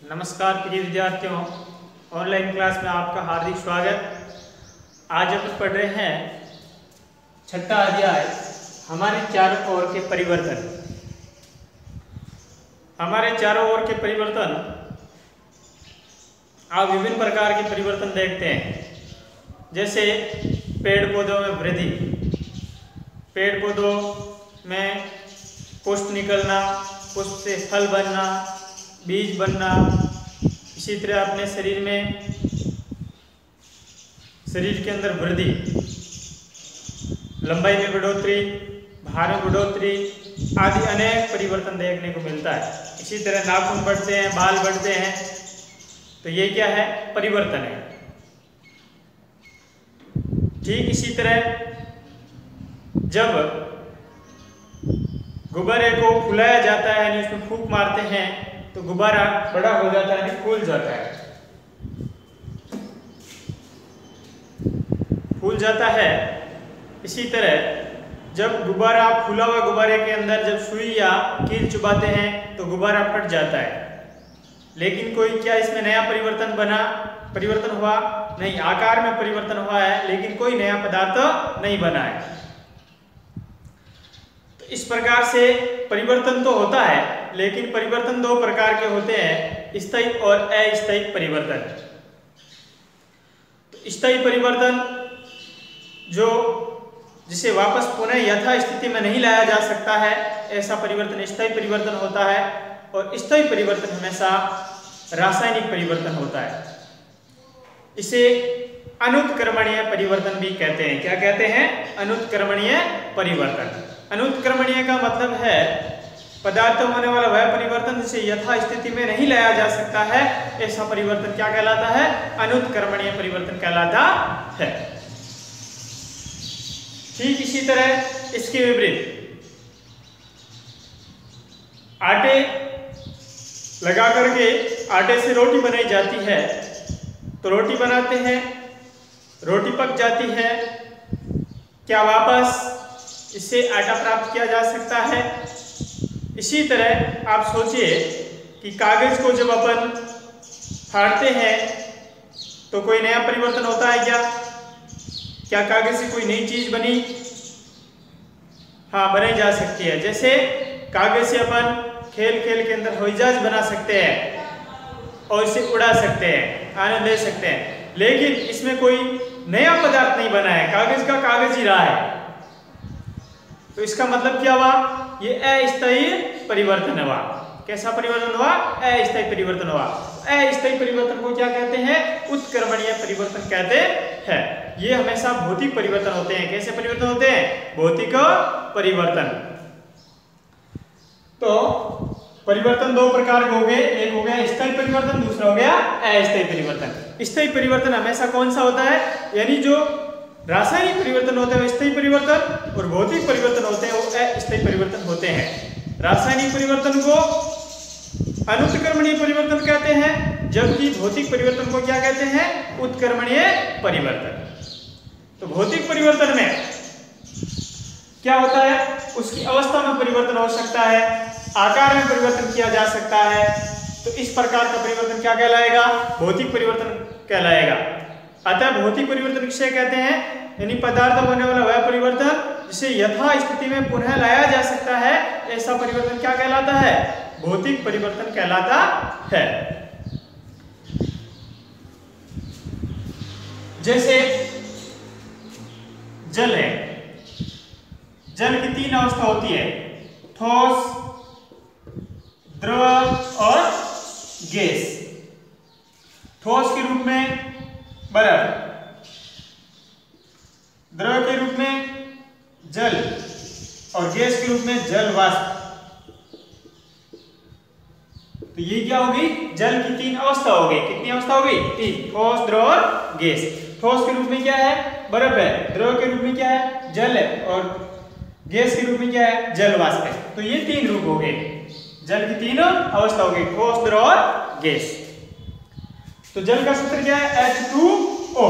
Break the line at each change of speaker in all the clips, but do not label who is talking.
नमस्कार प्रिय विद्यार्थियों, ऑनलाइन क्लास में आपका हार्दिक स्वागत। आज हम पढ़ रहे हैं छठा अध्याय हमारे चारों ओर के परिवर्तन। हमारे चारों ओर के परिवर्तन, आप विभिन्न प्रकार के परिवर्तन देखते हैं, जैसे पेड़ पौधों में वृद्धि, पेड़ पौधों में पुष्प निकलना, पुष्प से फल बनना, बीज बनना। इसी तरह अपने शरीर के अंदर वृद्धि, लंबाई में बढ़ोतरी, भार में बढ़ोतरी आदि अनेक परिवर्तन देखने को मिलता है। इसी तरह नाखून बढ़ते हैं, बाल बढ़ते हैं, तो ये क्या है? परिवर्तन है। ठीक इसी तरह जब गुब्बारे को फुलाया जाता है यानी उसमें फूंक मारते हैं तो गुब्बारा बड़ा हो जाता है यानी फूल जाता है, फूल जाता है। इसी तरह जब गुब्बारा फूला हुआ गुब्बारे के अंदर जब सुई या कील चुभाते हैं तो गुब्बारा फट जाता है। लेकिन कोई क्या इसमें नया परिवर्तन हुआ? नहीं, आकार में परिवर्तन हुआ है लेकिन कोई नया पदार्थ नहीं बना है। तो इस प्रकार से परिवर्तन तो होता है, लेकिन परिवर्तन दो प्रकार के होते हैं, स्थायी और अस्थायी परिवर्तन। तो स्थायी परिवर्तन जिसे वापस पुनः यथा स्थिति में नहीं लाया जा सकता है, ऐसा परिवर्तन स्थायी परिवर्तन होता है। और स्थायी परिवर्तन हमेशा रासायनिक परिवर्तन होता है। इसे अनुत्क्रमणीय परिवर्तन भी कहते हैं। क्या कहते हैं? अनुत्क्रमणीय परिवर्तन। अनुत्क्रमणीय का मतलब है पदार्थ में होने वाला वह परिवर्तन जिसे यथा स्थिति में नहीं लाया जा सकता है, ऐसा परिवर्तन क्या कहलाता है? अनुत्क्रमणीय परिवर्तन कहलाता है। ठीक इसी तरह इसके विपरीत आटे लगा करके आटे से रोटी बनाई जाती है, तो रोटी बनाते हैं, रोटी पक जाती है, क्या वापस इससे आटा प्राप्त किया जा सकता है? इसी तरह आप सोचिए कि कागज को जब अपन फाड़ते हैं तो कोई नया परिवर्तन होता है क्या? क्या कागज से कोई नई चीज बनी? हाँ, बनाई जा सकती है। जैसे कागज से अपन खेल के अंदर हवाई जहाज बना सकते हैं और इसे उड़ा सकते हैं, आनंद ले सकते हैं, लेकिन इसमें कोई नया पदार्थ नहीं बना है, कागज का कागज ही रहा है। तो इसका मतलब क्या हुआ? ये अस्थायी परिवर्तन हुआ। कैसा परिवर्तन हुआ? अस्थायी परिवर्तन हुआ। अस्थायी परिवर्तन को क्या कहते हैं? उत्क्रमणीय परिवर्तन कहते हैं। ये हमेशा भौतिक परिवर्तन होते हैं। कैसे परिवर्तन होते हैं? भौतिक परिवर्तन। तो परिवर्तन दो प्रकार के हो गए, एक हो गया स्थायी परिवर्तन, दूसरा हो गया अस्थायी परिवर्तन। स्थायी परिवर्तन हमेशा कौन सा होता है? यानी जो रासायनिक परिवर्तन होते हैं वो स्थायी परिवर्तन, और भौतिक परिवर्तन होते हैं वो अस्थायी परिवर्तन होते हैं। रासायनिक परिवर्तन को अनुत्क्रमणीय परिवर्तन कहते हैं, जबकि भौतिक परिवर्तन को क्या कहते हैं? उत्क्रमणीय परिवर्तन। तो भौतिक परिवर्तन में क्या होता है? उसकी अवस्था में परिवर्तन हो सकता है, आकार में परिवर्तन किया जा सकता है। तो इस प्रकार का परिवर्तन क्या कहलाएगा? भौतिक परिवर्तन कहलाएगा। अतः भौतिक परिवर्तन किसे कहते हैं? यानी पदार्थ में होने वाला वह परिवर्तन जिसे यथा स्थिति में पुनः लाया जा सकता है, ऐसा परिवर्तन क्या कहलाता है? भौतिक परिवर्तन कहलाता है। जैसे जल है, जल की तीन अवस्था होती है, ठोस, द्रव और गैस। ठोस के रूप में बर्फ, द्रव के रूप में जल और गैस के रूप में जल वाष्प। तो ये क्या होगी? जल की तीन अवस्था हो गई। कितनी अवस्था हो गई? तीन, ठोस, द्रव और गैस। ठोस के रूप में क्या है? बर्फ है। द्रव के रूप में क्या है? जल है। और गैस के रूप में क्या है? जल वाष्प है। तो ये तीन रूप हो गए, जल की तीन अवस्था हो गई, ठोस, द्रव और गैस। तो जल का सूत्र क्या है? H2O।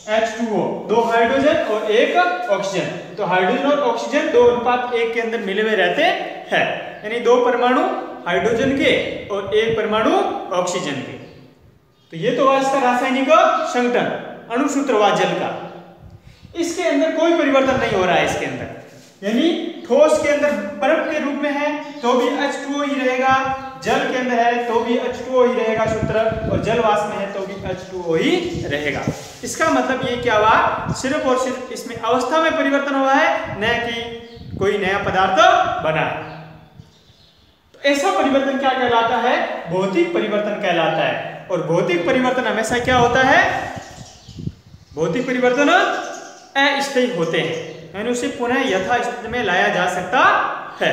H2O, दो हाइड्रोजन और एक ऑक्सीजन। तो हाइड्रोजन और ऑक्सीजन 2:1 के अंदर मिले हुए रहते हैं, यानी दो परमाणु हाइड्रोजन के और एक परमाणु ऑक्सीजन के। तो ये तो हुआ इसका रासायनिक संगठन, अणुसूत्र हुआ जल का। इसके अंदर कोई परिवर्तन नहीं हो रहा है इसके अंदर, यानी ठोस के अंदर बर्फ के रूप में है तो भी H2O ही रहेगा, जल के अंदर है तो भी H2O ही रहेगा सूत्र, और जल वाष्प में है तो भी H2O ही रहेगा। इसका मतलब ये क्या हुआ, सिर्फ और सिर्फ इसमें अवस्था में परिवर्तन हुआ है, न कि कोई नया पदार्थ बना है। तो ऐसा परिवर्तन क्या कहलाता है, भौतिक परिवर्तन कहलाता है। और भौतिक परिवर्तन हमेशा क्या होता है, भौतिक परिवर्तन अस्थायी होते हैं, यानी उसे पुनः यथास्थिति में लाया जा सकता है।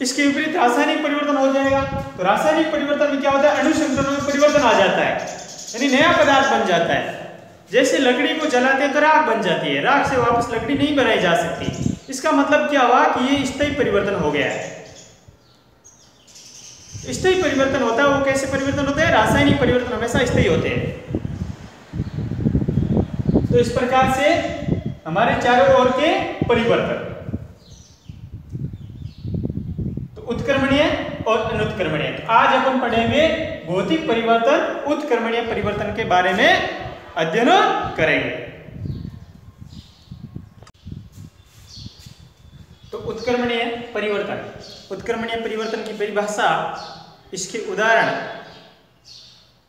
इसके विपरीत रासायनिक परिवर्तन हो जाएगा। तो रासायनिक परिवर्तन में क्या होता है, अणु संगठनों में परिवर्तन आ जाता है, यानी नया पदार्थ बन जाता है। जैसे लकड़ी को जलाते हैं तो राख बन जाती है, राख से वापस लकड़ी नहीं बनाई जा सकती। इसका मतलब क्या हुआ कि ये स्थायी परिवर्तन हो गया है। स्थायी परिवर्तन होता है, वो कैसे परिवर्तन होते हैं, रासायनिक परिवर्तन हमेशा स्थायी होते हैं। तो इस प्रकार से हमारे चारों ओर के परिवर्तन, तो उत्क्रमणीय और अनुत्क्रमणीय। तो आज अपन पढ़ेंगे भौतिक परिवर्तन, उत्क्रमणीय परिवर्तन के बारे में अध्ययन करेंगे। तो उत्क्रमणीय परिवर्तन, उत्क्रमणीय परिवर्तन की परिभाषा, इसके उदाहरण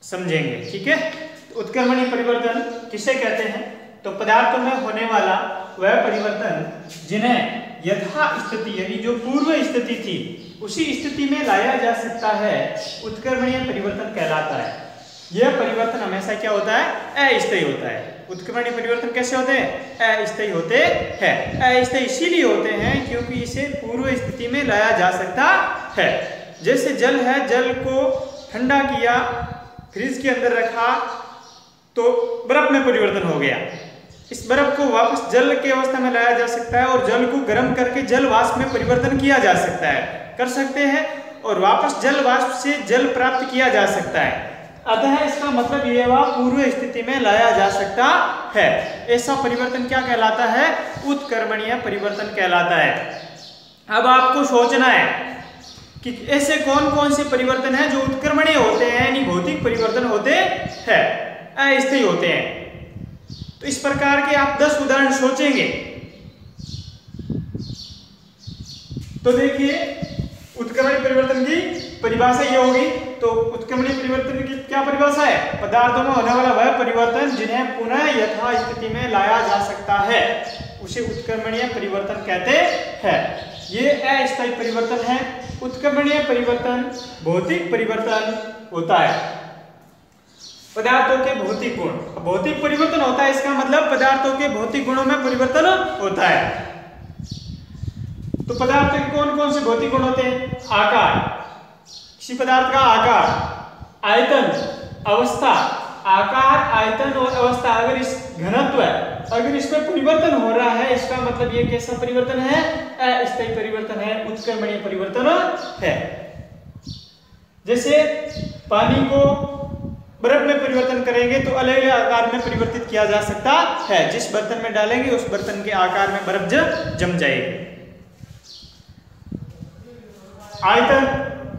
समझेंगे, ठीक है। तो उत्क्रमणीय परिवर्तन किसे कहते हैं, तो पदार्थों में होने वाला वह परिवर्तन जिन्हें यथा स्थिति यानी जो पूर्व स्थिति थी उसी स्थिति में लाया जा सकता है, उत्क्रमणीय परिवर्तन कहलाता है। यह परिवर्तन हमेशा क्या होता है, अस्थायी होता है। उत्क्रमणीय परिवर्तन कैसे होते हैं, अस्थायी होते हैं। अस्थायी इसीलिए होते हैं क्योंकि इसे पूर्व स्थिति में लाया जा सकता है। जैसे जल है, जल को ठंडा किया, फ्रिज के अंदर रखा तो बर्फ में परिवर्तन हो गया। इस बर्फ को वापस जल की अवस्था में लाया जा सकता है और जल को गर्म करके जल वाष्प में परिवर्तन किया जा सकता है, कर सकते हैं, और वापस जल वाष्प से जल प्राप्त किया जा सकता है। अतः इसका मतलब यह हुआ पूर्व स्थिति में लाया जा सकता है। ऐसा परिवर्तन क्या कहलाता है, उत्क्रमणीय परिवर्तन कहलाता है। अब आपको सोचना है कि ऐसे कौन कौन से परिवर्तन हैं जो उत्क्रमणीय होते हैं, यानी भौतिक परिवर्तन होते हैं, अस्थायी होते हैं। तो इस प्रकार के आप 10 उदाहरण सोचेंगे तो देखिए उत्क्रमणीय परिवर्तन की परिभाषा ये होगी। तो उत्क्रमणीय परिवर्तन की क्या परिभाषा है, पदार्थों में होने वाला वह परिवर्तन जिन्हें पुनः यथा स्थिति में लाया जा सकता है, उसे उत्क्रमणीय परिवर्तन कहते हैं। ये अस्थायी परिवर्तन है। उत्क्रमणीय परिवर्तन भौतिक परिवर्तन होता है, पदार्थों के भौतिक गुण। भौतिक परिवर्तन होता है, इसका मतलब पदार्थों के भौतिक गुणों में परिवर्तन होता है। तो पदार्थ के कौन कौन से भौतिक गुण होते हैं, आकार, किसी पदार्थ का आकार, आयतन, अवस्था, आकार, आयतन और अवस्था। अगर इस घनत्व अगर इसमें परिवर्तन हो रहा है, इसका मतलब ये कैसा परिवर्तन है, अस्थायी परिवर्तन है, उत्क्रमणीय परिवर्तन है। जैसे पानी को बर्फ में परिवर्तन करेंगे तो अलग अलग आकार में परिवर्तित किया जा सकता है। जिस बर्तन में डालेंगे उस बर्तन के आकार में बर्फ जम जाएगी। आयतन,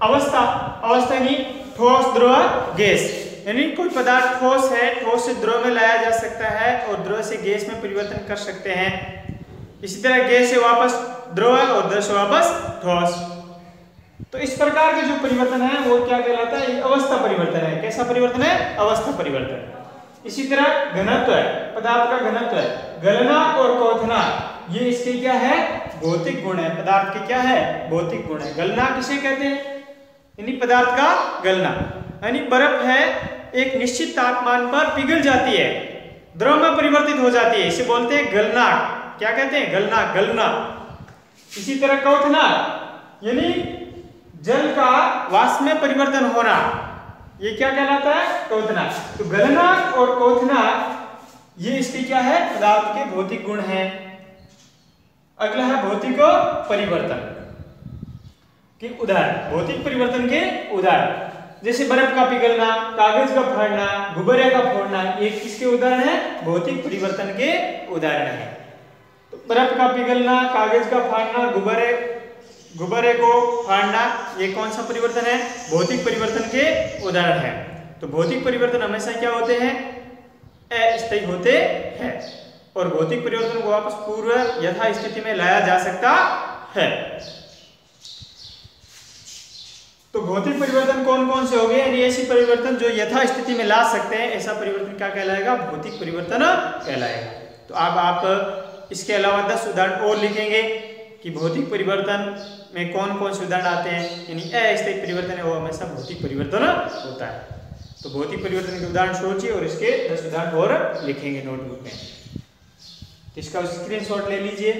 अवस्था, अवस्था यानी ठोस, द्रव, गैस, यानी कोई पदार्थ ठोस है, ठोस से द्रव में लाया जा सकता है और द्रव से गैस में परिवर्तन कर सकते हैं। इसी तरह गैस से वापस द्रव और द्रव से वापस ठोस। तो इस प्रकार के जो परिवर्तन है वो क्या कहलाता है, अवस्था परिवर्तन है। कैसा परिवर्तन है, अवस्था परिवर्तन। इसी तरह घनत्व है, पदार्थ का घनत्व है, गलना और क्वथना, ये इसके क्या है, भौतिक गुण है। पदार्थ के क्या है, भौतिक गुण है। गलना किसे कहते हैं, यानी पदार्थ का गलना, यानी बर्फ है एक निश्चित तापमान पर पिघल जाती है, द्रव में परिवर्तित हो जाती है, इसे बोलते हैं गलना। क्या कहते हैं, गलना, गलना। इसी तरह क्वथना यानी जल का वाष्प में परिवर्तन होना, ये क्या कहलाता है, क्वथना। तो गलना और क्वथना ये इसके क्या है, पदार्थ के भौतिक गुण हैं। अगला है भौतिक परिवर्तन के उदाहरण। भौतिक परिवर्तन के उदाहरण जैसे बर्फ का पिघलना, कागज का फाड़ना, गुब्बारे का फोड़ना, ये किसके उदाहरण है, भौतिक परिवर्तन के उदाहरण है। तो बर्फ का पिघलना, कागज का फाड़ना, गुब्बारे गुब्बारे को फाड़ना, ये कौन सा परिवर्तन है? भौतिक परिवर्तन के उदाहरण है। तो भौतिक परिवर्तन हमेशा क्या होते हैं? अस्थायी होते हैं और भौतिक परिवर्तन को वापस पूर्व यथा स्थिति में लाया जा सकता है। तो भौतिक परिवर्तन कौन कौन से हो गए? यानी ऐसी परिवर्तन जो यथा स्थिति में ला सकते हैं, ऐसा परिवर्तन क्या कहलाएगा? भौतिक परिवर्तन कहलाएगा। तो अब आप इसके अलावा 10 उदाहरण और लिखेंगे कि भौतिक परिवर्तन में कौन कौन से उदाहरण आते हैं। यानी अस्थायी परिवर्तन है वो हमेशा भौतिक परिवर्तन होता है। तो भौतिक परिवर्तन के उदाहरण सोचिए और इसके 10 उदाहरण और लिखेंगे नोटबुक में। इसका स्क्रीनशॉट ले लीजिए।